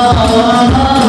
Wa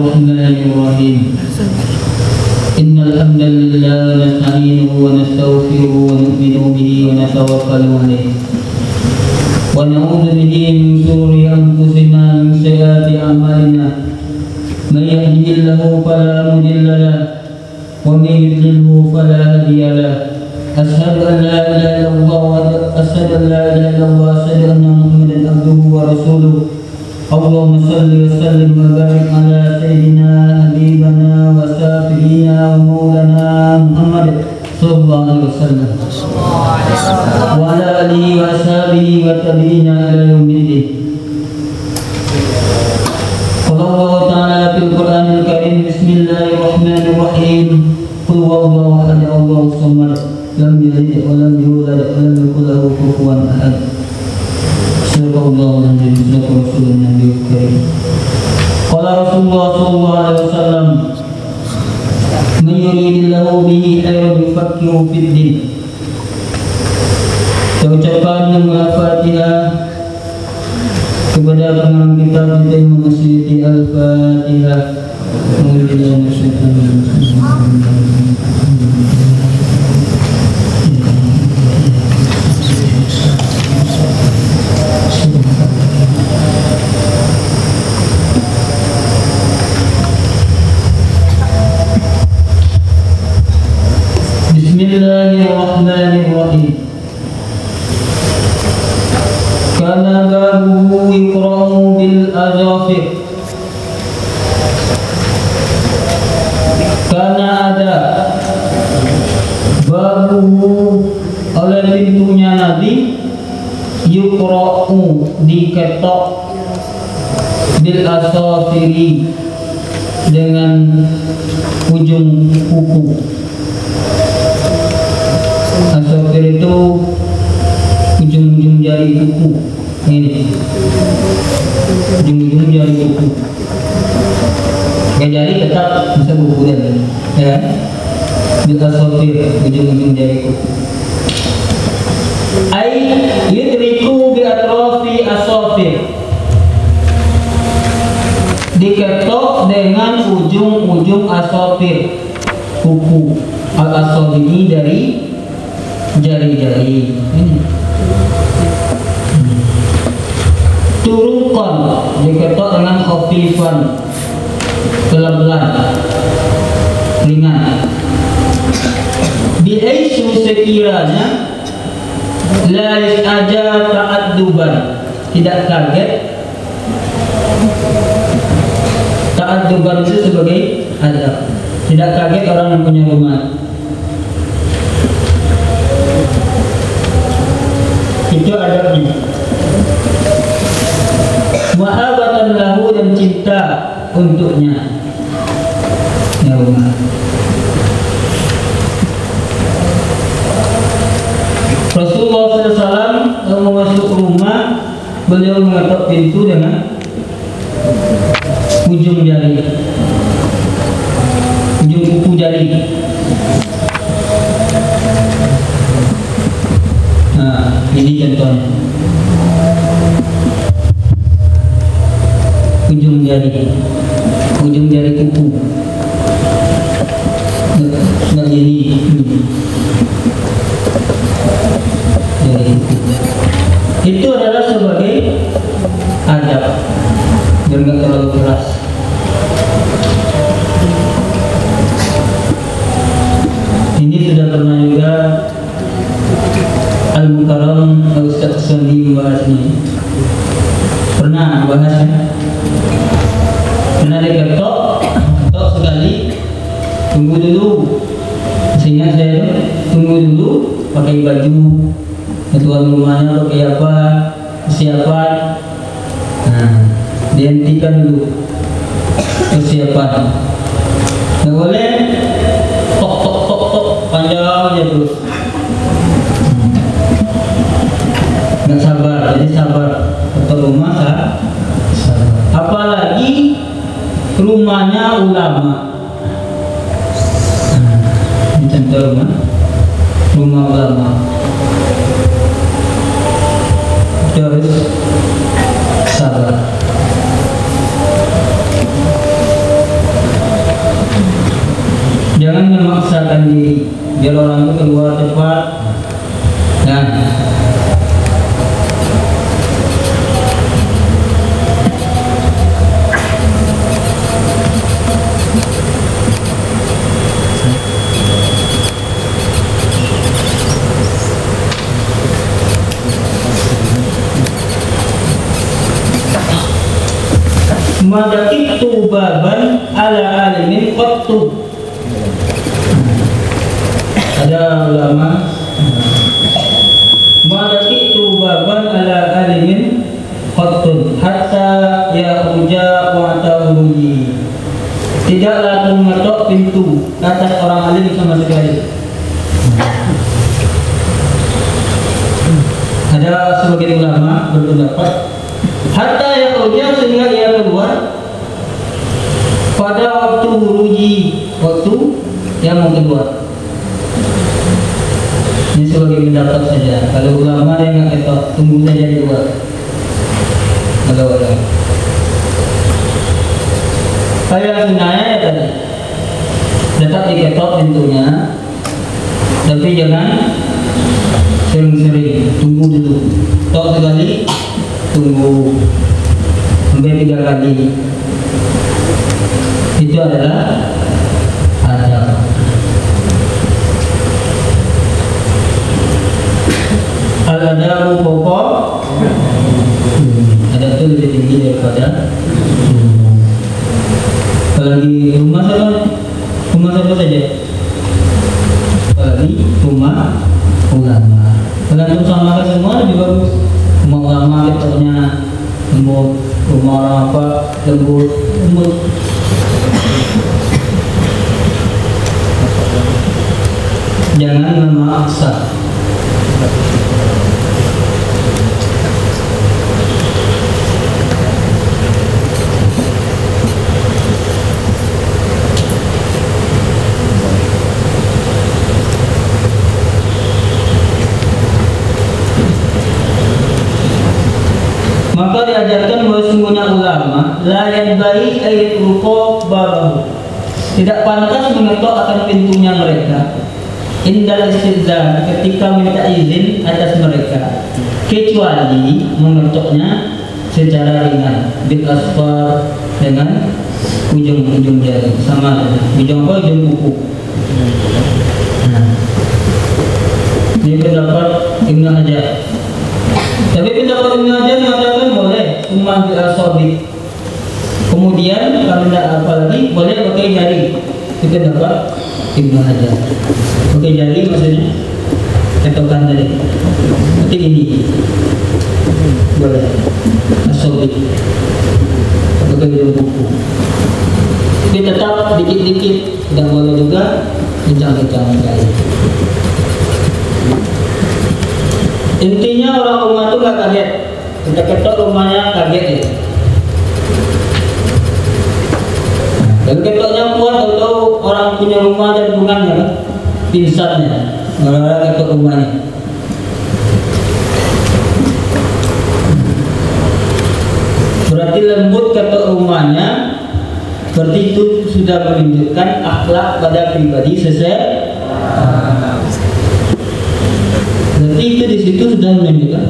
الرحمن الرحيم إن الحمد لله نستعينه ونستغفره ونؤمن به ونتوكل عليه ونعوذ به من شرور أنفسنا ومن سيئات أعمالنا من يهده الله فلا مضل له ومن يضلله فلا هادي له أشهد أن لا إله إلا الله أشهد أن محمدا عبده ورسوله اللهم صل وسلم وبارك على سيدنا حبيبنا وشافعنا ومولانا محمد صلى الله عليه وسلم وعلى آله وأصحابه وتابعين إلى يوم الدين. قال الله تعالى في القرآن الكريم بسم الله الرحمن الرحيم قل هو الله أحد الله الصمد لم يلد ولم يولد ولم يكن له كفوا أحد. Sallallahu alaihi wasallam. Qala Rasulullah sallallahu alaihi wasallam man yuridillahu bihi khairan yufaqihu fid din. Ucapan yang Al-Fatihah kepada pengarang kitab kita yang mengasihati Al-Fatihah. Bismillahirrahmanirrahim. Kana babuhu yuqra'u bil azafir. Karena ada babuhu oleh pintunya Nabi yuqra'u diketok bil azafiri dengan ujung kuku. Asofir itu ujung-ujung jari kuku. Ini ujung-ujung jari kuku. Jari tetap bisa berkuda, ya. Bil asofir ujung-ujung jari kuku. Ai yudriku bi atrafi asofir. Diketok dengan ujung-ujung asofir kuku. Al-asofir ini dari jari-jari ini. Turuqan diketok dengan khafifan, pelan-pelan, ringan. Bihaitsu sekiranya la aja ta'adduban, tidak kaget. Ta'adduban itu sebagai adab, tidak kaget orang yang punya rumah. Itu adabnya. Mahabbatan lahu, dan cinta untuknya. Ya rumah. Rasulullah SAW kalau masuk rumah, beliau mengetok pintu dengan ujung jari, ujung kuku jari. Nah, ini contohnya. Ujung jari kuku. Nah, ini jari kuku. Itu adalah sebagai adab, biar nggak terlalu keras. Ini sudah pernah juga Al-Mukarram Ustaz Sandi membahasnya. Pernah bahasnya. Pernah diketok sekali. Tunggu dulu. Sehingga saya tunggu dulu, pakai baju, tuan rumahnya pakai apa, persiapan. Nah, dihentikan dulu persiapan. Nggak boleh tok panjang aja terus. Nggak sabar, jadi sabar atau rumah sabar. Apalagi rumahnya ulama. Ini contoh rumah ulama. Harus sabar. Jangan. Madakitu baban ala alimin qattu. Ada ulama madakitu baban ala alimin qattu hatta yakhruja wa ta'uji. Tidaklah aku mengetok pintu atas orang alim sama sekali. Ada sebagian ulama berpendapat hatta yakhruja, sehingga ia keluar pada waktu huruji, waktu yang mau keluar. Ini sebagai pendapat saja. Kalau ulama yang nggak ketok, tunggu saja di luar. Ada. Kayak sebenarnya ya tadi, tetap diketok pintunya, tapi jangan sering-sering. Tunggu dulu. Tok sekali, tunggu sampai 3 kali. Itu adalah adab. Al-adabu pokok. Adab itu lebih tinggi daripada apalagi rumah siapa saja, apalagi rumah ulama. Kalau itu sama semua lebih bagus. Rumah ulama ketoknya lembut, rumah orang apa lembut. Jangan memaksa. Maka diajarkan bahwa sungguhnya ulama la yanbaghi ay yutruqa babahu, tidak pantas mengetok akan pintunya mereka indal istidzan, ketika minta izin atas mereka, kecuali mengetoknya secara ringan bil asfar, dengan ujung-ujung jari, sama ujung apa, ujung kuku. Ini pendapat Ibnu Hajar. Tapi pendapat Ibnu Hajar mengatakan boleh cuma bil asabi. Kemudian kalau tidak apa lagi boleh pakai jari. Itu pendapat Ibnu Hajar. Pakai jari maksudnya ketokan tadi. Seperti ini. Boleh. Asabi. Pakai ujung kuku. Tapi tetap dikit-dikit, tidak boleh juga kencang-kencang sekali. Intinya orang rumah itu gak kaget. Kita ketok rumahnya kaget ya. Dan ketoknya kuat, tahu orang punya rumah dan bunganya kan, pingsannya gara-gara ketok rumahnya. Berarti lembut ketok rumahnya, berarti itu sudah menunjukkan akhlak pada pribadi seseorang. Berarti itu di situ sudah menunjukkan.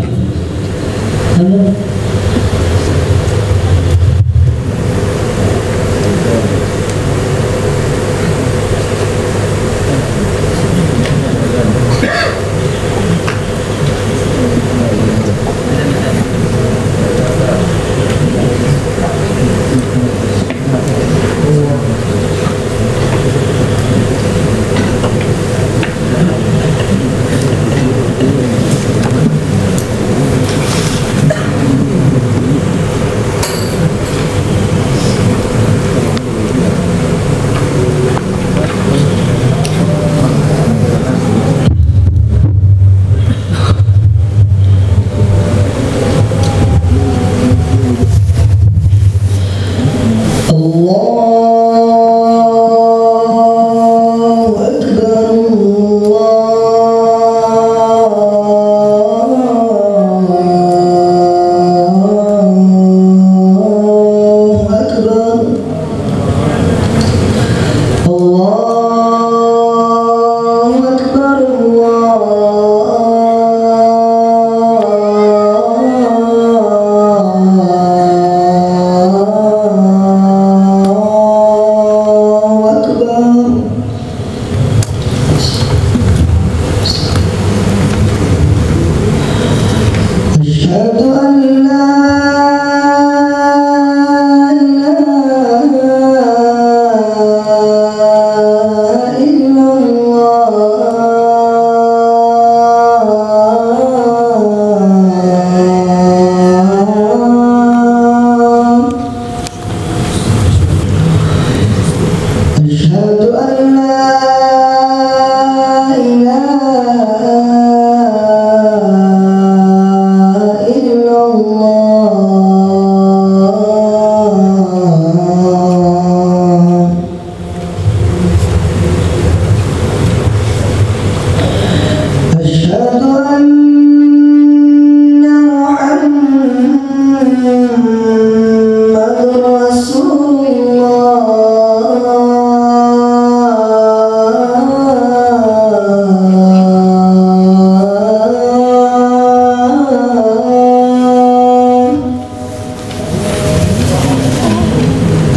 أشهد أن لا إله إلا الله. أشهد أن لا إله إلا الله. أشهد أن محمد رسول الله.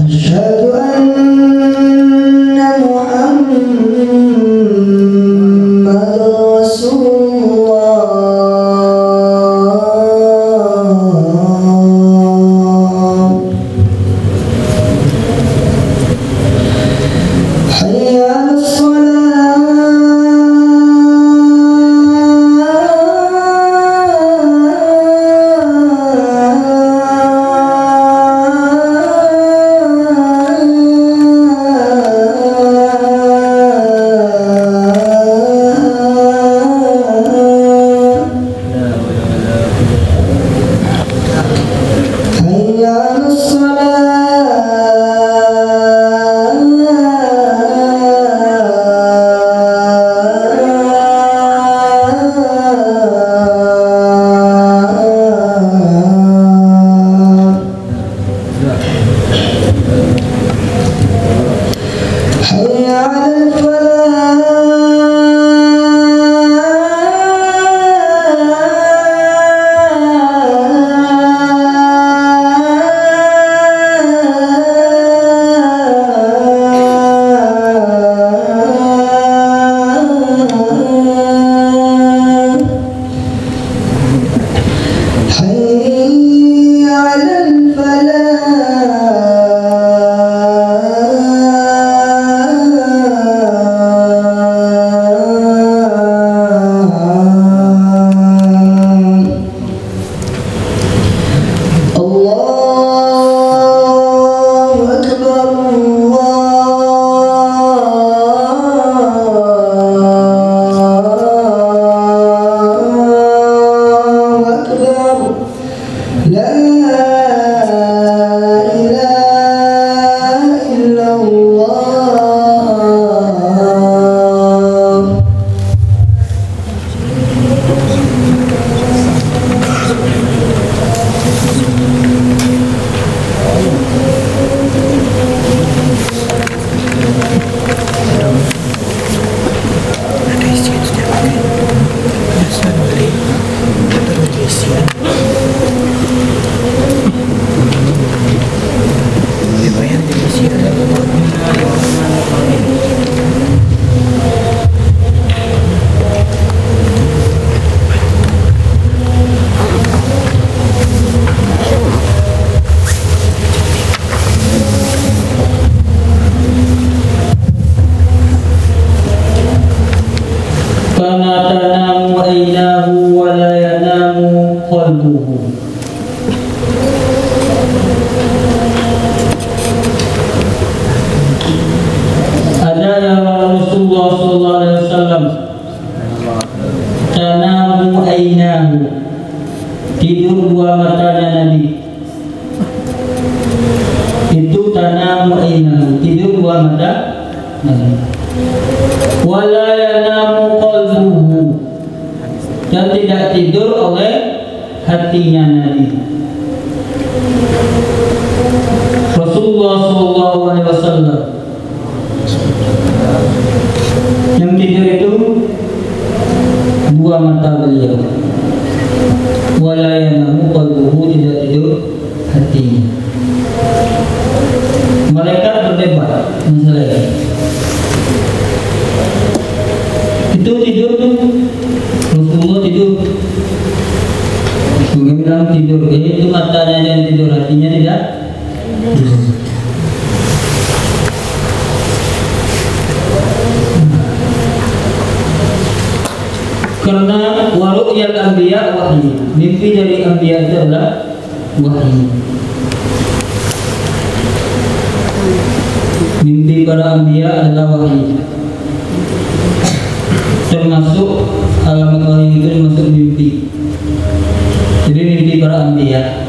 أشهد أن محمد رسول الله. حي على حي على حي على حي على الله أكبر الله أكبر لا إله إلا الله. Karena tanamu ainahu wa la yanamu qalbuhu. Ada yang Rasulullah sallallahu alaihi wasallam tanamu ainahu, tidur dua matanya Nabi. Itu tanamu ainahu, tidur dua mata Nabi. Wala yanamu qalbuhu, dan tidak tidur oleh hatinya Nabi. Rasulullah sallallahu alaihi wasallam yang tidur itu dua mata beliau. Wala yanamu qalbuhu, tidak tidur hatinya. Mereka berdebat masalah ini. Itu tidur tuh Rasulullah tidur Mungkin bilang tidur, itu matanya yang tidur, hatinya tidak tidur. Karena waru'yal anbiya wahyu, mimpi dari anbiya itu adalah wahyu. Mimpi para anbiya adalah wahyu. Termasuk alamat wahyu itu termasuk mimpi. Jadi mimpi para anbiya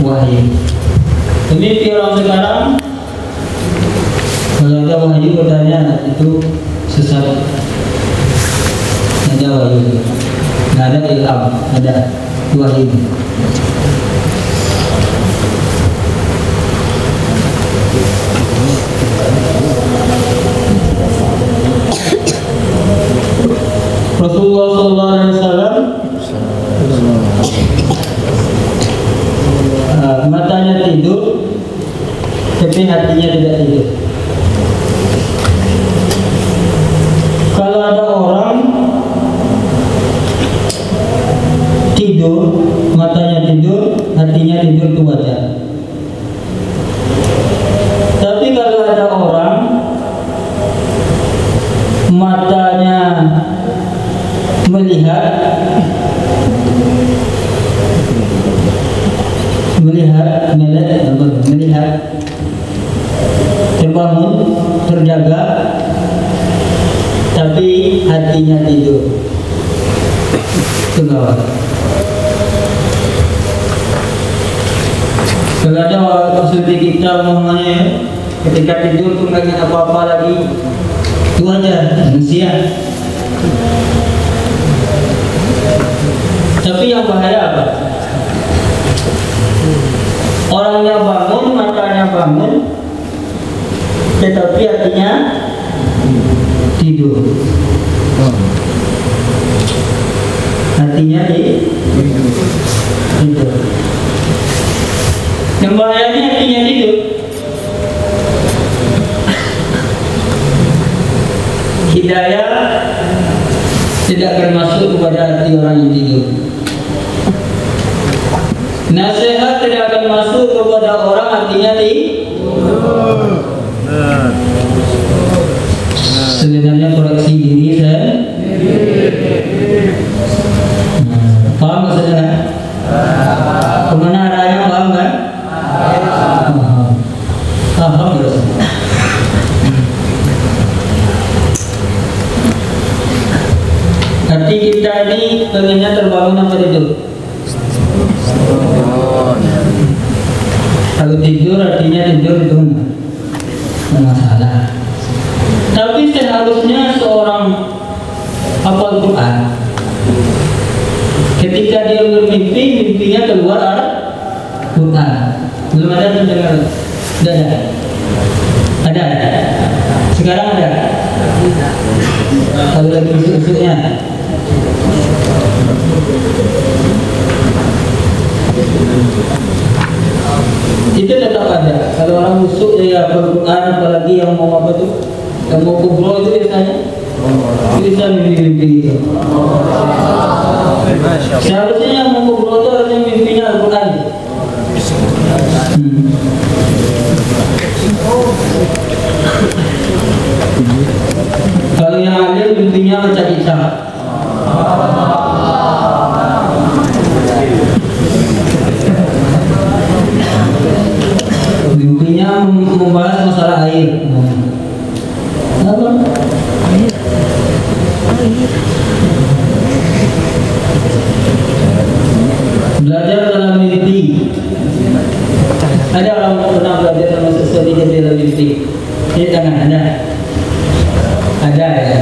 wahyu. Mimpi orang sekarang kalau ada wahyu katanya itu sesat. Ada wahyu, nggak ada ilham, ada wahyu. Rasulullah SAW matanya tidur, tapi hatinya tidak tidur. Kalau ada orang tidur, matanya tidur, hatinya tidur itu wajar. Tapi kalau ada orang matanya melihat terbangun, terjaga, tapi hatinya tidur, itu gawat. Kalau ada seperti kita namanya ketika tidur tuh nggak ingat apa-apa lagi, itu aja manusia. Tapi yang bahaya apa? Orangnya bangun, matanya bangun, tetapi hatinya tidur. Hatinya tidur. Yang bahayanya hatinya tidur. Hidayah tidak akan masuk kepada hati orang yang tidur. Nasihat tidak akan masuk kepada orang hatinya tidur. Sebenarnya koreksi diri saya. Paham nggak saudara? Kemana arahnya, paham kan? Paham nggak? Hati kita ini pengennya terbangun apa tidur? Kalau tidur artinya tidur itu nggak masalah. Tapi seharusnya seorang hafal Quran ketika dia bermimpi, mimpinya keluar Quran. Belum ada terdengar? Sudah ada? Ada? Sekarang ada? Kalau lagi usuk-usuknya itu tetap ada. Kalau orang busuk ya Al-Quran, apalagi yang mau apa tuh, yang mau kubro itu biasanya bisa mimpi-mimpi itu. Seharusnya yang mau kubro itu harusnya mimpinya Al-Quran. Kalau yang alim mimpinya baca kitab. Mimpinya membahas masalah air. Apa? Air. Belajar dalam mimpi. Ada orang pernah belajar sama sesuatu dalam mimpi? Ini jangan ada. Ada ya.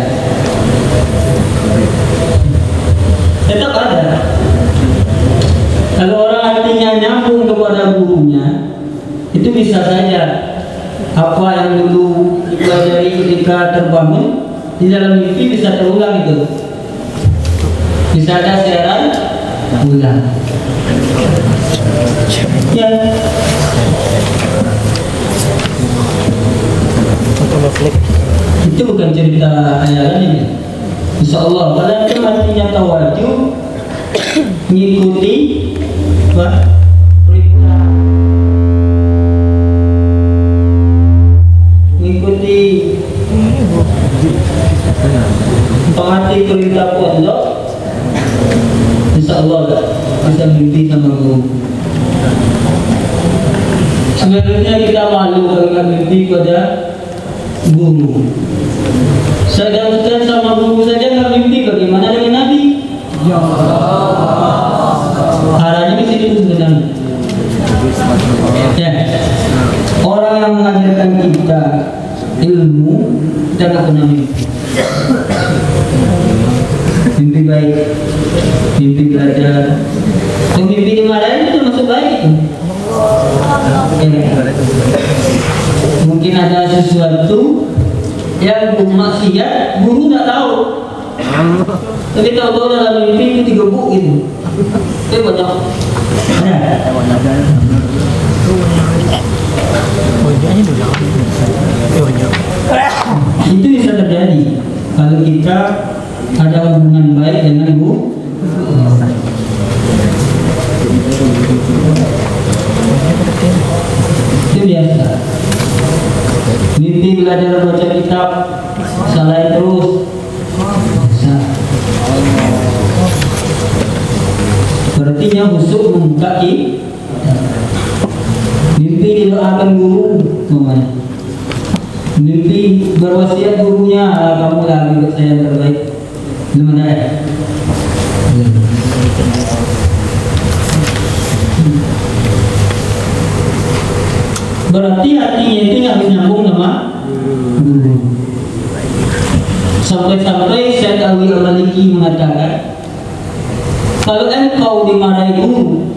Tetap ada. Kalau orang hatinya nyambung kepada gurunya, itu bisa saja apa yang dulu dipelajari ketika terbangun di dalam mimpi bisa terulang itu. Bisa ada siaran ulang. Ya. Itu bukan cerita hayalan ini. Insya Allah, kalau itu hatinya tawadhu, mengikuti perintah, mengikuti taati perintah pondok, insya Allah bisa mimpi sama guru. Sebenarnya kita malu kalau nggak mimpi pada guru. Sedangkan sama guru saja nggak mimpi, bagaimana dengan Nabi? Arahnya di situ sebenarnya. Ya. Orang yang mengajarkan kita ilmu kita nggak pernah mimpi. Mimpi baik, mimpi belajar. Mimpi dimarahin itu masuk baik. Mungkin ada sesuatu yang maksiat, guru nggak tahu. Tapi tahu-tahu dalam mimpi itu digebuk gitu. Itu banyak. Itu bisa terjadi kalau kita ada hubungan baik dengan guru. Itu biasa. Mimpi belajar baca kitab salah terus. Berarti husuk membuka mimpi didoakan guru, namanya. Mimpi berwasiat gurunya, kamu lagi buat saya yang terbaik. Gimana ya? Berarti hatinya itu harus nyambung sama guru. Sampai-sampai Syekh Alwi Al-Maliki mengatakan, kalau engkau dimarahi guru,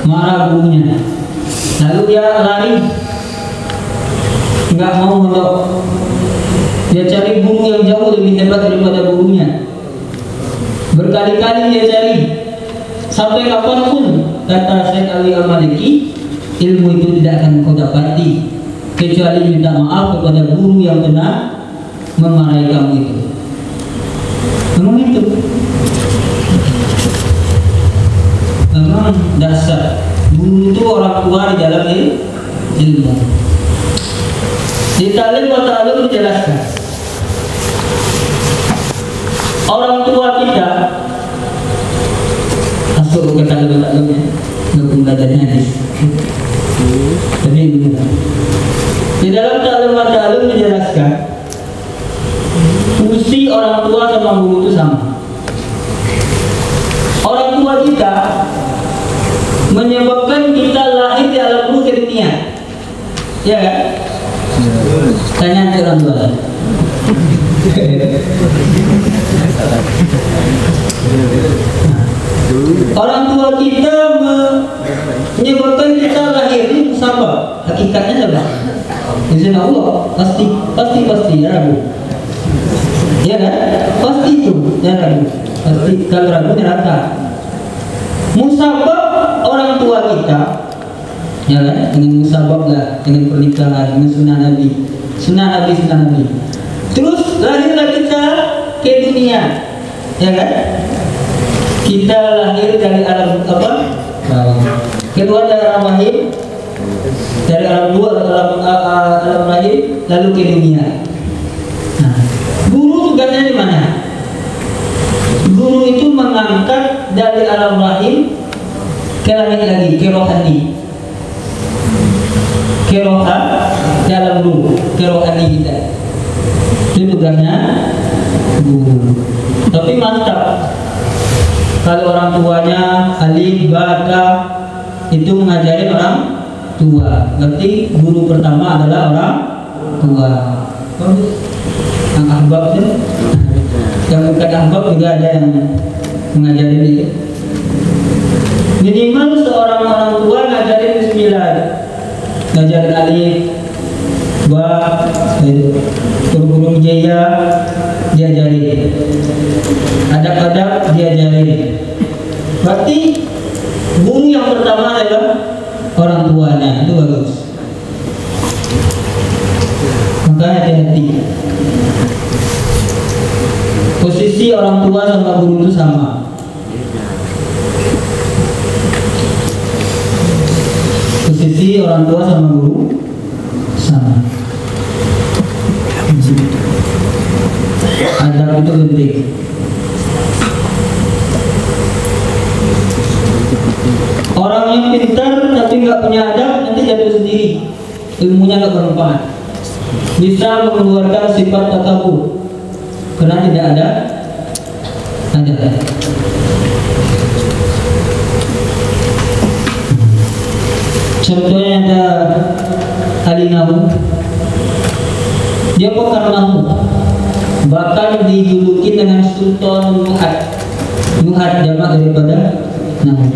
marah gurunya, lalu dia lari, nggak mau mondok, dia cari guru yang jauh lebih hebat daripada gurunya. Berkali-kali dia cari, sampai kapanpun, kata Syekh Alwi Al-Maliki, ilmu itu tidak akan kau dapati kecuali minta maaf kepada guru yang pernah memarahi kamu itu. Memang itu. Memang dasar guru itu orang tua di dalam ilmu. Di Ta'lim wa Ta'allum dijelaskan, orang tua kita masuk ke Ta'lim wa Ta'allum ya, untuk belajarnya hadis. Jadi di dalam Ta'lim wa Ta'allum dijelaskan, fungsi orang tua sama guru itu sama. Orang tua kita menyebabkan kita lahir di alam ruh ke dunia, ya kan? Tanya orang tua. Orang tua kita menyebabkan kita lahir ini musabab. Hakikatnya adalah izin Allah, pasti ya ragu. Ya kan? Pasti itu ya ragu. Pasti kalau ragu neraka. Musabab orang tua kita, ya kan? Dengan musabab lah, dengan pernikahan, dengan sunnah Nabi. Terus lahirlah kita ke dunia, ya kan? Kita lahir dari alam apa? Kedua dari alam rahim, dari alam dua alam rahim, lalu ke dunia. Nah, guru tugasnya di mana? Guru itu mengangkat dari alam rahim ke langit lagi, ke rohani. Ke roha dalam ruh, ke rohani kita. Itu tugasnya guru. Tapi mantap kalau orang tuanya alif bata itu mengajari orang tua. Berarti guru pertama adalah orang tua. Yang ahbab itu, yang bukan ahbab juga ada yang mengajari itu. Minimal seorang orang tua ngajarin bismillah, ngajarin alif, ba, huruf jaya diajarin, adab-adab diajarin. Berarti guru yang pertama adalah orang tuanya, itu bagus. Maka hati-hati. Posisi orang tua sama guru itu sama. Mesti orang tua sama guru sama. Adab itu penting. Orang yang pintar tapi nggak punya adab nanti jatuh sendiri, ilmunya nggak bermanfaat. Bisa mengeluarkan sifat takabur karena tidak ada adab. Contohnya ada Ali Nahu, dia pakar nahu, bahkan dijuluki dengan Sultan Nuhat. Nuhat jamak daripada nahu.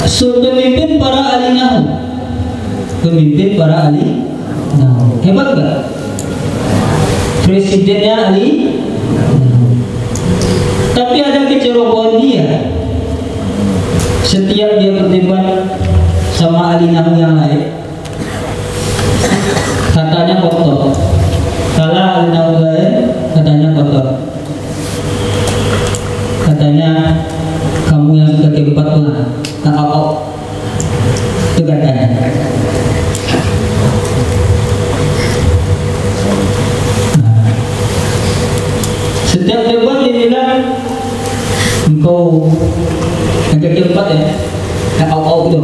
Pemimpin para ahli nahu, pemimpin para ahli nahu, hebat gak? Presidennya ahli nahu. Tapi ada kecerobohan dia. Setiap dia berdebat sama ahli nahu yang lain, katanya kotor. Kalau ahli nahu lain, katanya kotor. Katanya kamu yang sudah keempat lah, kakak. Itu katanya. Nah, setiap debat dia bilang engkau yang keempat ya, kakak itu.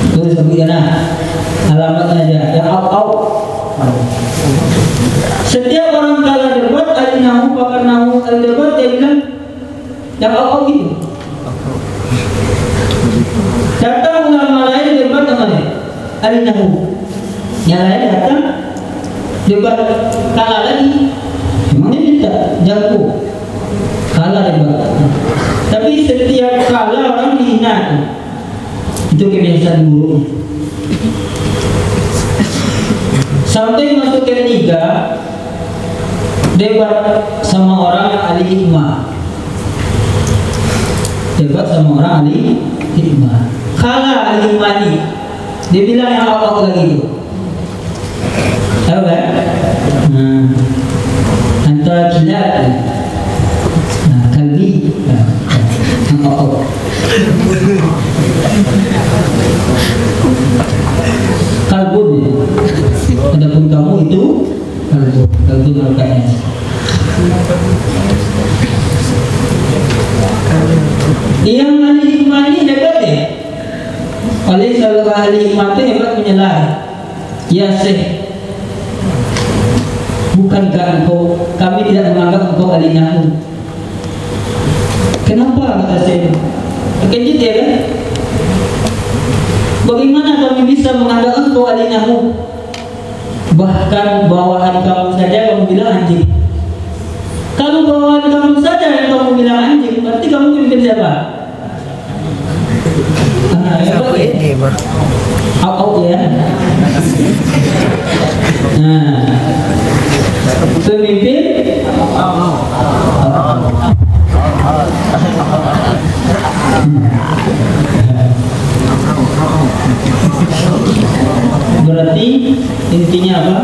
Itu sebutnya nah, alamatnya aja, ya au. Setiap orang kalah debat, ahli nahu, pakar nahu, ahli debat dia bilang yang au gitu. Datang ulama lain debat sama dia, ahli nahu. Yang lain datang debat, kalah lagi. Memangnya kita jago, kalah debat. Tapi setiap kalah orang dihina. Itu kebiasaan buruk. Sampai masuk ke liga, debat sama orang yang ahli hikmah. Debat sama orang ahli hikmah. Kalah ahli hikmah ini, dia bilang yang apa lagi itu. Tahu kan? Antara gila, kalbi, yang apa? Kalbun ya. Adapun kamu itu kalbun makanya. Yang ahli hikmah ini hebat ya. Oleh salah ahli hikmah itu hebat menyalahi. Ya Syekh, bukankah engkau, kami tidak menganggap engkau ahli nahu. Kenapa kata Syekh? Terkejut ya kan? Bagaimana kami bisa menganggap engkau ahli nahu? Bahkan bawahan kamu saja kamu bilang anjing. Kalau bawahan kamu saja yang kamu bilang anjing, berarti kamu pemimpin siapa? Au ya. Nah, pemimpin berarti intinya apa?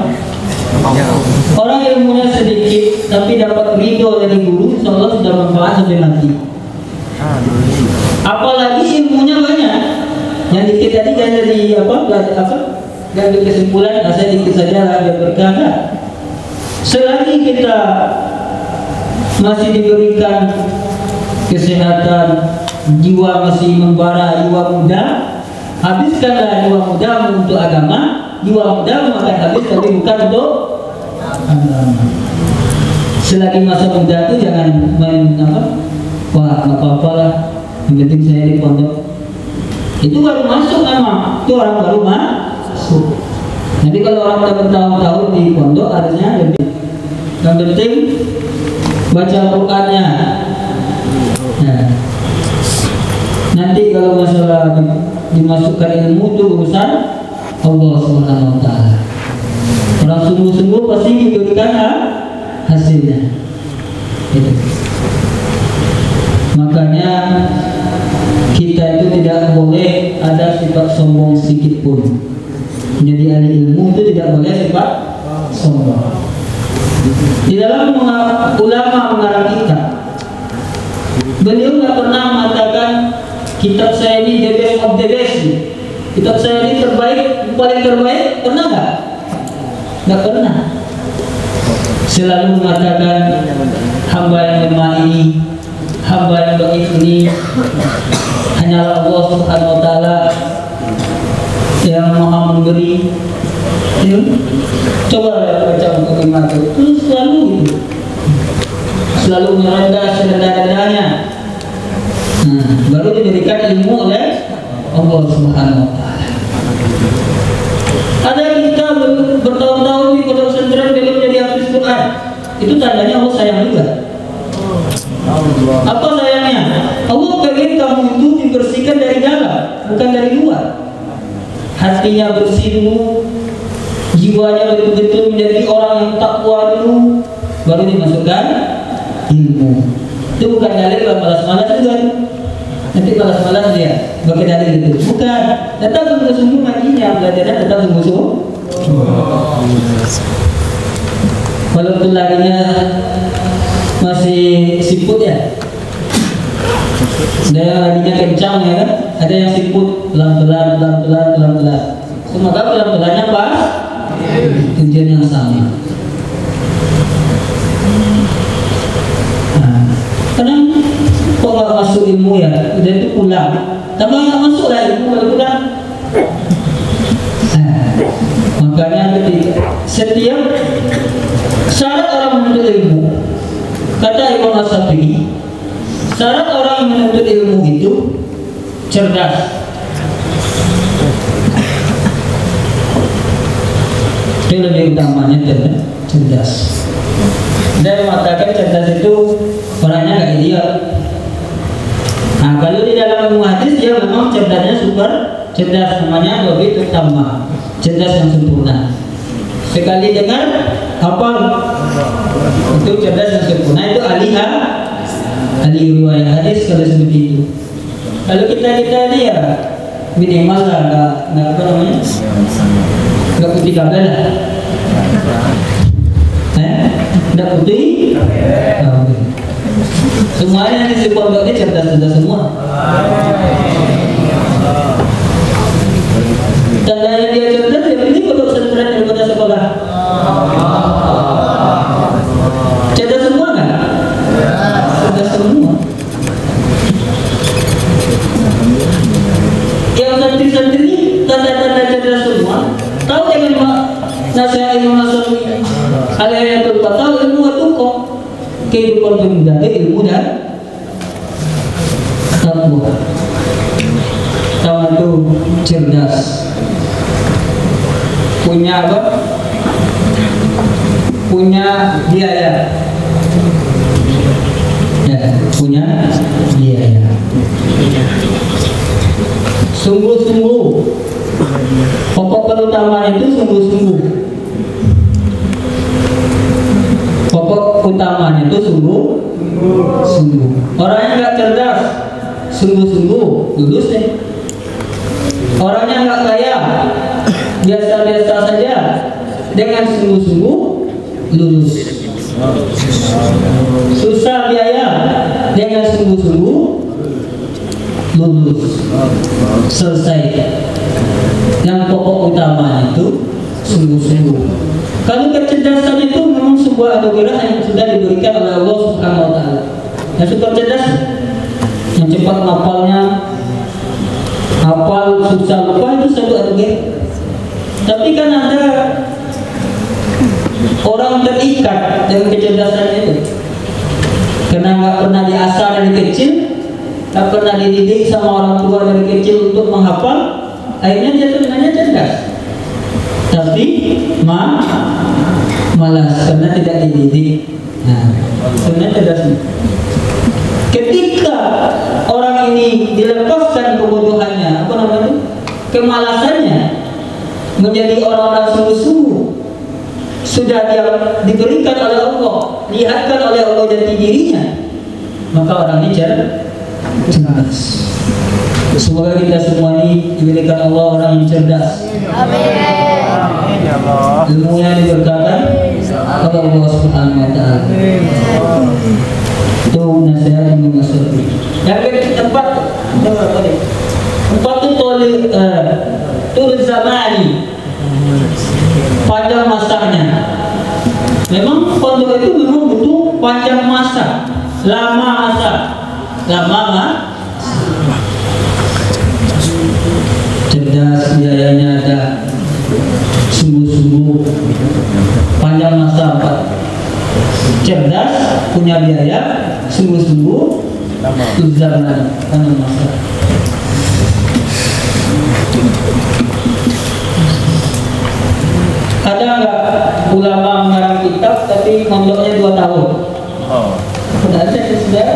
Orang ilmunya sedikit tapi dapat ridho dari guru, insya Allah sudah manfaat sampai mati. Apalagi ilmunya banyak, yang dikit tadi kan dari apa? Dari kesimpulan, saya dikit saja lah biar berkata. Selagi kita masih diberikan kesehatan, jiwa masih membara, jiwa muda, habiskanlah jiwa muda untuk agama. Jiwa muda makan habis tapi bukan untuk agama. Selagi masa muda itu jangan main apa? Wah, nggak apa-apa lah, yang penting saya di pondok. Itu baru masuk nama, itu orang baru masuk. Jadi kalau orang udah bertahun-tahun di pondok harusnya lebih. Yang penting baca Al-Qur'annya. Nah, nanti kalau masalah dimasukkan ilmu itu urusan Allah Subhanahu wa Ta'ala. Orang sungguh-sungguh pasti diberikan hasilnya. Gitu. Makanya kita itu tidak boleh ada sifat sombong sedikit pun. Menjadi ahli ilmu itu tidak boleh sifat sombong. Di dalam ulama mengarang kitab, beliau nggak pernah mengatakan kitab saya ini the best of the best. kitab saya ini terbaik, paling terbaik, pernah nggak? Nggak pernah. Selalu mengatakan hamba yang lemah ini, hamba yang dhaif ini, hanyalah Allah Subhanahu wa taala yang Maha memberi. Ya. Coba baca buku iman itu selalu gitu. Selalu merendah serendah-rendahnya. Baru diberikan ilmu oleh Allah Subhanahu wa taala. Ada kita bertahun-tahun di pondok pesantren belum jadi hafiz Quran. Itu tandanya Allah sayang juga. Apa sayangnya? Allah pengen kamu itu dibersihkan dari dalam, bukan dari luar. Hatinya bersih dulu, jiwanya betul-betul menjadi orang yang takwa dulu, baru dimasukkan ilmu. Itu bukan dalil malas-malas juga. Nanti malas-malas dia pakai dalil itu. Bukan. Tetap sungguh-sungguh ngajinya, belajarnya tetap sungguh-sungguh. Walaupun larinya masih siput ya. Ada yang larinya kencang ya kan? Ada yang siput pelan-pelan. Semoga pelan-pelannya pas tujuan yang sama. Kadang kok nggak masuk ilmu ya, udah itu pulang. Tambah nggak masuk lah ilmu kalau pulang. Makanya setiap syarat orang menuntut ilmu, kata Imam As-Syafi'i, syarat orang yang menuntut ilmu itu cerdas. Itu lebih utamanya cerdas. Dan mengatakan cerdas itu orangnya nggak ideal. Nah, kalau di dalam ilmu hadis dia memang cerdasnya super cerdas, namanya lebih utama, cerdas yang sempurna. Sekali dengar hafal, itu cerdas yang sempurna, itu ahli riwayat hadis kalau seperti itu. Kalau kita ini ya minimal lah nggak apa namanya, nggak putih kabel lah. Nggak putih. Semuanya di pondok ini cerdas-cerdas semua. Tandanya dia cerdas, ya ini pondok pesantren daripada sekolah. Cerdas semua kan? Cerdas semua. Yang santri-santri tanda-tanda cerdas semua. Tahu jangan nasihat Imam As-Syafi'i. Al-ayatul fatal ilmu itu kok kehidupan pemuda ilmu dan takwa. Tahu itu cerdas. Punya apa? Punya biaya. Ya, punya biaya. Sungguh-sungguh. Pokok perutamanya itu sungguh-sungguh. Pokok utamanya itu sungguh-sungguh. Orangnya nggak cerdas, sungguh-sungguh lulus deh. Orangnya nggak kaya, biasa-biasa saja, dengan sungguh-sungguh lulus. Susah biaya, dengan sungguh-sungguh lulus. Selesai. Yang pokok utamanya itu sungguh-sungguh. Kalau kecerdasan itu memang sebuah anugerah yang sudah diberikan oleh Allah Subhanahu wa taala. Yang super cerdas, yang cepat ngapalnya, hafal susah lupa, itu satu anugerah. Tapi kan ada orang terikat dengan kecerdasannya itu, karena nggak pernah diasah dari kecil, nggak pernah dididik sama orang tua dari kecil untuk menghafal, akhirnya dia sebenarnya cerdas. Tapi malas karena tidak dididik. Nah, sebenarnya cerdas. Ketika orang ini dilepaskan kebodohannya, apa namanya, kemalasannya, menjadi orang-orang sungguh-sungguh, sudah dia diberikan oleh Allah, lihatkan oleh Allah jati dirinya, maka orang ini cerdas. Semoga kita semua ini diberikan Allah orang yang cerdas. Amin. Ilmunya diberkatkan oleh Allah Subhanahu wa taala. Itu nasihat yang masuk. Yang keempat itu Tul zamani, panjang masanya. Memang pondok itu memang butuh panjang masa, lama masa, cerdas, biayanya ada, sungguh-sungguh, panjang masa 4. Cerdas, punya biaya, sungguh-sungguh, zaman, panjang masa. Ada nggak ulama mengarang kitab tapi mondoknya 2 tahun? Ada sudah.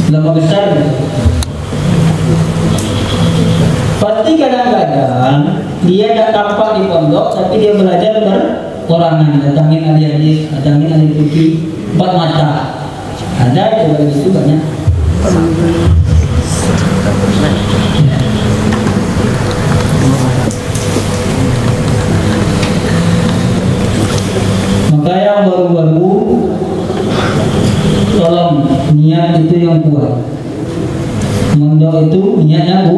Ulama besar. Pasti kadang-kadang dia tidak tampak di pondok, tapi dia belajar berorangan, datangin ahli hadis, datangin ahli fikih, 4 mata. Ada coba itu banyak. Maka yang baru-baru, tolong niat itu yang kuat. Mondok itu niatnya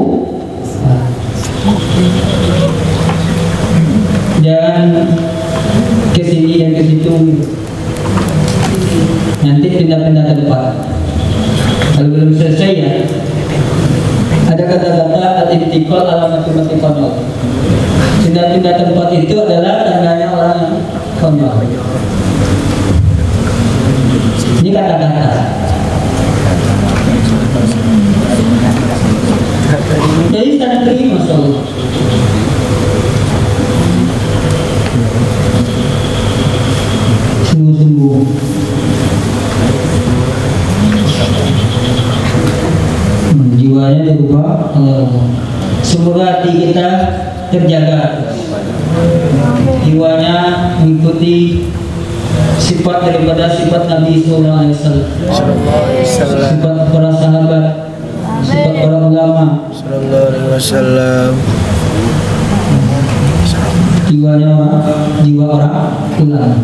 jangan ke sini dan ke situ, nanti pindah-pindah tempat. Kalau belum selesai ya, ada kata-kata al-intiqal ala mati-mati konyol. Pindah-pindah tempat itu adalah tandanya orang yang konyol. Ini kata-kata. Jadi sangat terima, Masya Allah. Sungguh-sungguh. Jiwanya dirubah Allah. Semoga hati kita terjaga, jiwanya mengikuti sifat daripada sifat Nabi Sallallahu Alaihi Wasallam, sifat para sahabat, sifat para ulama Sallallahu Alaihi Wasallam. Jiwanya jiwa orang ulama.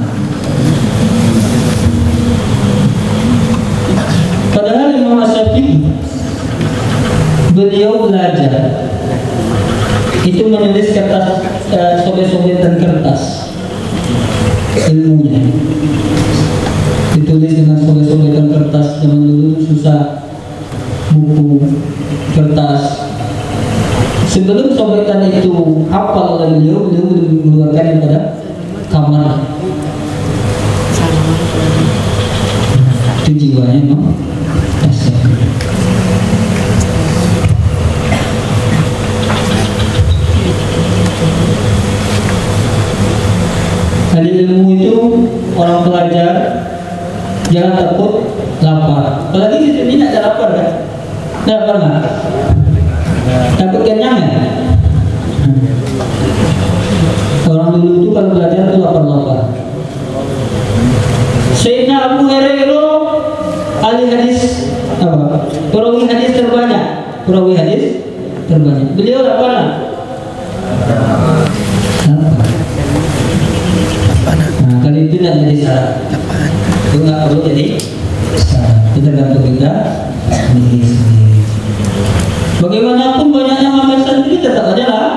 Padahal Imam Syafi'i beliau belajar itu menulis kertas, sobek-sobekan kertas ilmunya, ditulis dengan sobek-sobekan kertas. Zaman dulu susah, buku kertas. Sebelum sobekan itu hafal oleh beliau mengeluarkan daripada kamar. Itu jiwanya memang. Ahli ilmu itu orang pelajar jangan takut lapar. Apalagi di sini tidak ada lapar kan? Tidak lapar nggak? Takut kenyang ya? Orang dulu itu kalau belajar itu lapar-lapar. Sayyidina Abu Hurairah ahli hadis apa? Perawi hadis terbanyak. Perawi hadis terbanyak. Beliau lapar nggak? Nah, kali itu tidak jadi syarat. Itu nggak perlu jadi syarat. Itu tergantung kita sendiri. Bagaimanapun banyaknya makan sendiri tetap aja lah.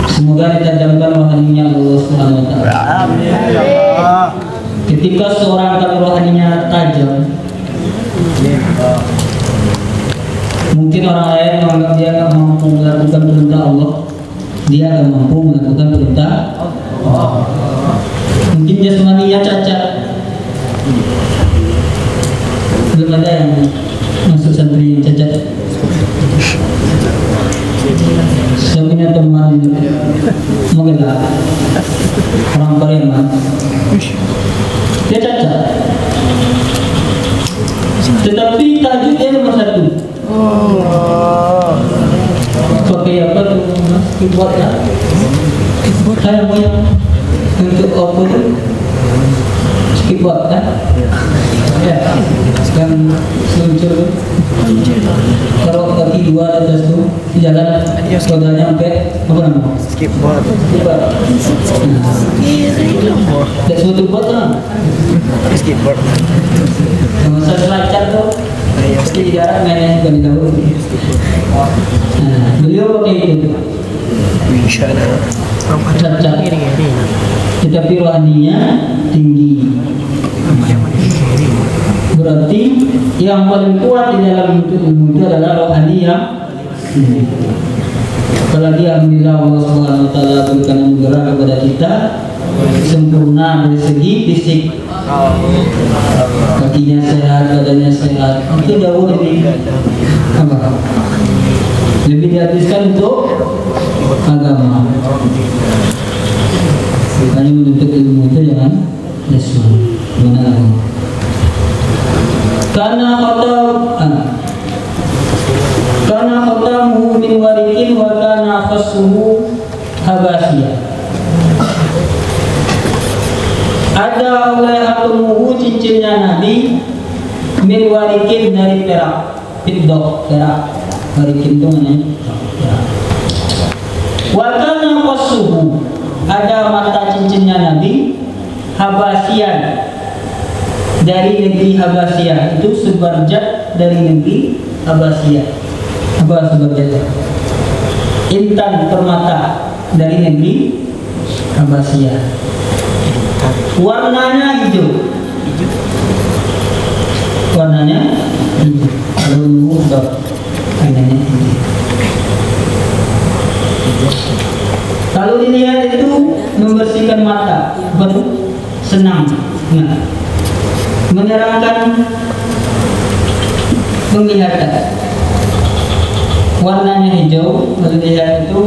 Semoga ditajamkan rohaninya Allah Subhanahu Wa Taala. Ketika seorang kalau rohaninya tajam, mungkin orang lain menganggap dia akan mampu melakukan perintah Allah, dia akan mampu melakukan perintah Allah. Mungkin jasmaninya cacat, belum ada yang masuk santri yang cacat. Saya punya teman mengenal orang Pariaman, dia cacat, tetapi tajud dia nomor 1. Pakai apa tuh mas? Keyboard ya? Kayak moyang Untuk apa tuh? Skateboard kan? Ya, yang muncul kalau kaki dua atas tuh di jalan rodanya sampai apa namanya? Skateboard. That's what buat lah. Skateboard. Sama saya selancar tuh. Pasti di darat mainnya juga di dahulu. Nah, beliau pakai itu. Cacat. Tetapi rohaninya tinggi. Berarti yang paling kuat di dalam ilmu itu adalah rohani yang tinggi. Apalagi alhamdulillah Allah Subhanahu wa taala berikan anugerah kepada kita sempurna dari segi fisik. Kakinya sehat, badannya sehat. Itu jauh lebih apa? Lebih dihabiskan untuk agama. Makanya menuntut ilmu itu jangan lesu. Benar. Karena khatamuhu min warikin wa kana khassuhu habasiyah. Ada oleh khatamuhu cincinnya Nabi min warikin dari perak, fiddah perak. Warikin itu mana? Perak. Wa kana khassuhu, ada mata cincinnya Nabi habasiyah, dari negeri Habasyah. Itu sebarjat dari negeri Habasyah. Apa sebarjat? Intan permata dari negeri Habasyah. Warnanya hijau. Warnanya hijau. Kalau udah warnanya hijau. Kalau dilihat itu membersihkan mata, baru senang. Nah, menerangkan penglihatan. Warnanya hijau, kalau dilihat itu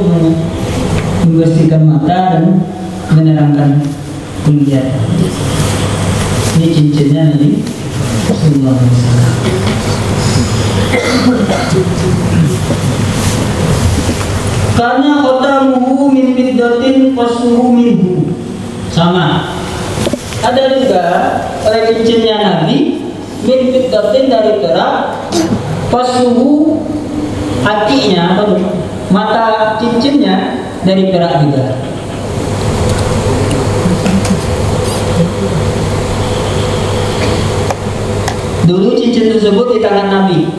membersihkan mata dan menerangkan penglihatan. Ini cincinnya Nabi Sallallahu Alaihi Wasallam. Karena khatamuhu min fiddatin qasmuhu minhu, sama. Ada juga oleh cincinnya Nabi min fiddatin dari perak, qasmuhu hatinya, mata cincinnya dari perak juga. Dulu cincin tersebut di tangan Nabi,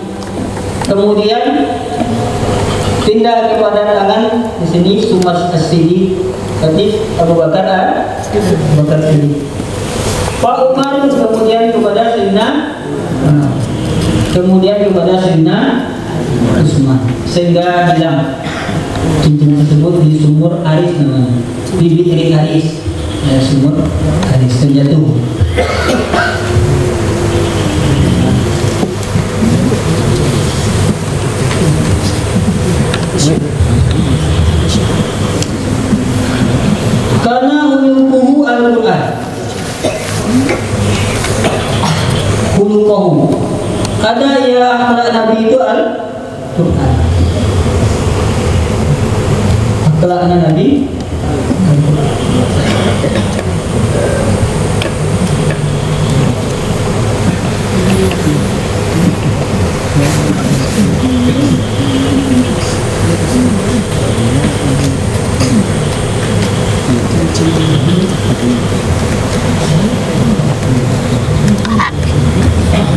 kemudian pindah kepada tangan di sini Sumas As-Sidi, berarti Abu Bakar As-Sidi. Pak Umar kemudian kepada Sayyidina, kemudian kepada Sayyidina Utsman, sehingga hilang cincin tersebut di sumur Aris namanya, di Bi'ri Aris, ya, sumur Aris terjatuh. Karena hulukuhu al-Quran, hulukuhu, ada ya akhlak Nabi itu Al-Quran. Akhlaknya Nabi Al-Quran.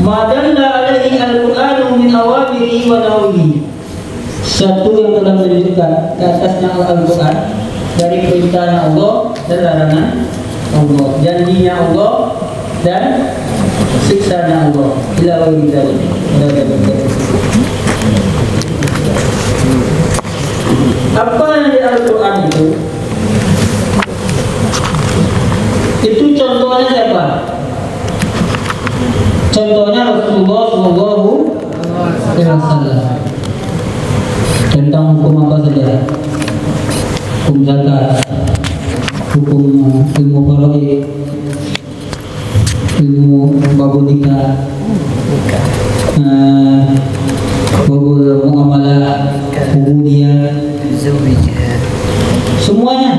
Madalla alaihi al-Qur'anu min awamiri wa nawawihi. Satu yang telah menunjukkan ke atasnya Al-Quran dari perintah Allah dan larangan Allah, janjinya Allah dan siksanya Allah. Ila wali dzalik. Apa yang di Al-Quran itu? Itu contohnya siapa? Contohnya Rasulullah Sallallahu Alaihi Wasallam. Tentang hukum apa saja? Hukum zakat, hukum ilmu faraid, ilmu babul nikah, babul muamalah, ubudiyah, semuanya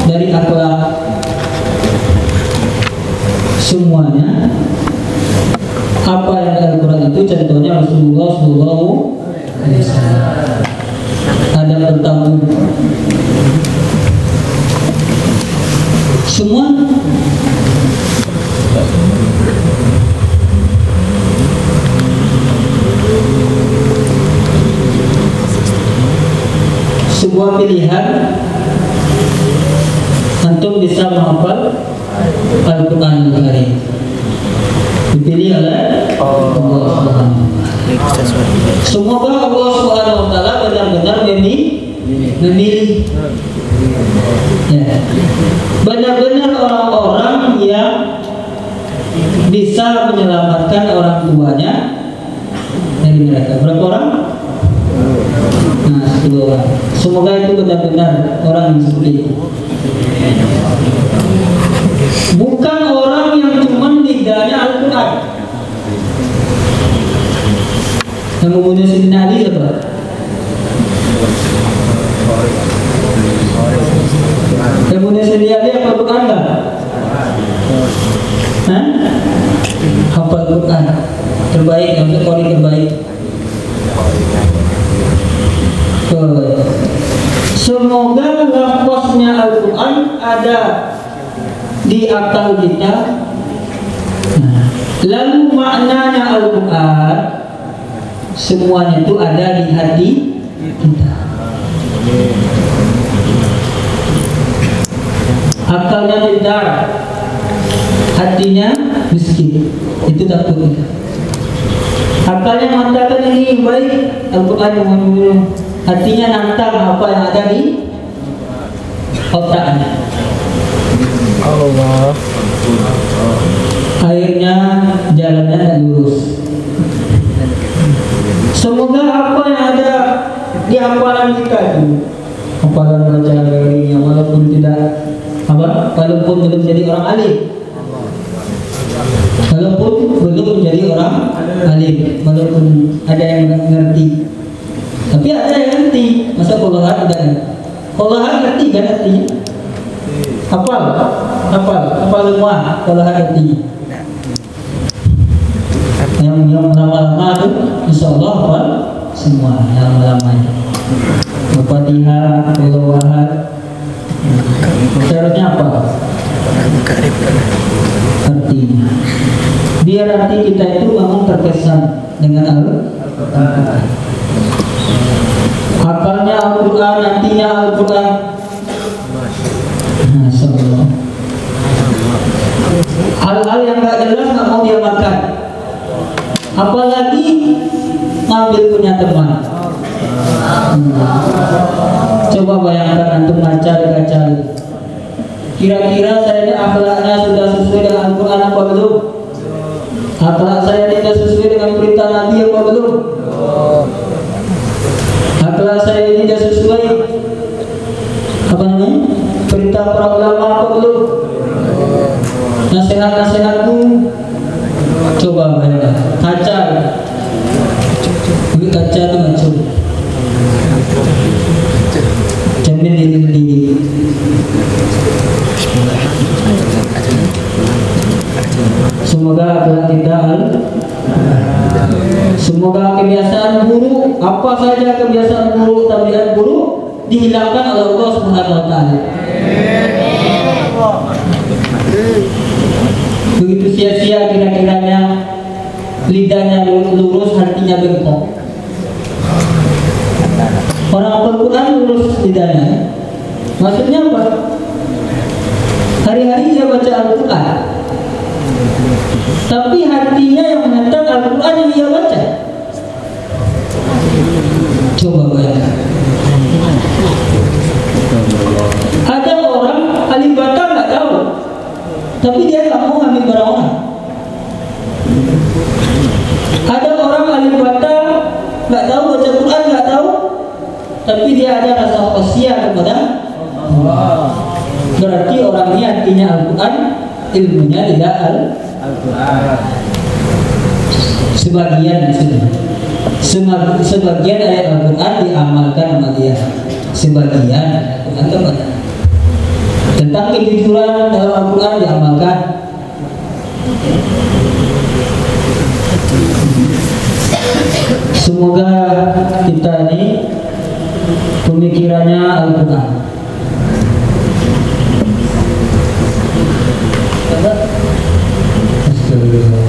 dari akhlak Semua sebuah pilihan antum bisa menghafal Al-Quran Al-Karim, dipilih oleh Allah Subhanahu wa Ta'ala. Semoga Allah Subhanahu wa Ta'ala benar-benar memilih ya, benar-benar orang-orang yang bisa menyelamatkan orang tuanya dari mereka. Berapa orang? Nah, 10 orang. Semoga itu benar-benar orang yang seperti itu. Bukan orang yang cuma lidahnya Al-Quran. Yang membunuh Sayyidina Ali siapa? Yang membunuh Sayyidina Ali apa Al-Quran enggak? Hah? Hafal Al-Quran terbaik, yang qori terbaik. Semoga lafaznya Al-Quran ada di akal kita. Lalu maknanya Al-Quran semuanya itu ada di hati kita. Akalnya pintar, hatinya miskin. Itu takut kita. Akalnya mengatakan ini baik, Al-Quran yang membunuh. Hatinya nantang apa yang ada di otaknya. Allah. Akhirnya jalannya tidak lurus. Semoga apa yang ada di hafalan kita itu, hafalan bacaan darinya, walaupun tidak walaupun belum jadi orang alim, walaupun belum jadi orang alim, walaupun ada yang ngerti, tapi ada yang ngerti. Masa puluhan tidak? Puluhan ngerti kan artinya? Hafal semua puluhan artinya. Yang lama-lama itu insya Allah hafal semua yang lamanya. Al-Fatihah, Al-Wahad. Syaratnya apa? Artinya. Biar hati kita itu memang terkesan dengan Al-Quran. Akalnya Al-Quran, nantinya Al-Quran. Masyaallah. Hal-hal yang gak jelas gak mau dia makan, apalagi ngambil punya teman. Coba bayangkan antum ngacari. Kira-kira saya ini akhlaknya sudah sesuai dengan Al-Quran apa belum? Akhlak saya tidak sesuai dengan perintah Nabi apa belum? Akhlak saya ini tidak sesuai perintah para ulama apa belum? Nasihat-nasihatku coba bayangkan, kaca itu ngaco, jamin diri. Semoga akhlak kita semoga kebiasaan buruk, apa saja kebiasaan buruk, tabiat buruk dihilangkan oleh Allah Subhanahu wa Ta'ala. Begitu sia-sia kira-kiranya lidahnya lurus, hatinya bengkok. Orang Al-Quran lurus lidahnya, maksudnya apa? Hari-hari dia baca Al-Quran, tapi hatinya yang menentang Al-Quran yang dia baca. Coba bayangkan. Ada orang alim bata nggak tahu, tapi dia nggak mau ambil barang orang. Ada orang alim bata nggak tahu baca Quran, nggak tahu, tapi dia ada rasa khasyah kepada Allah. Berarti orang ini artinya Al-Quran, ilmunya tidak Al-Quran. Sebagian ayat Al-Quran diamalkan sama dia, sebagian Al-Quran tentang kejujuran dalam Al-Quran diamalkan. Semoga kita ini pemikirannya Al-Quran. Astagfirullah.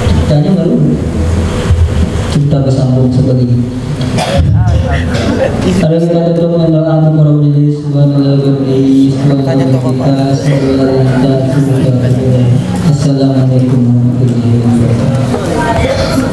Ciptanya baru. Cipta bersambung seperti ini. Ada kita tutup dengan doa kepada majelis. Subhanallah berdi. Assalamualaikum warahmatullahi wabarakatuh.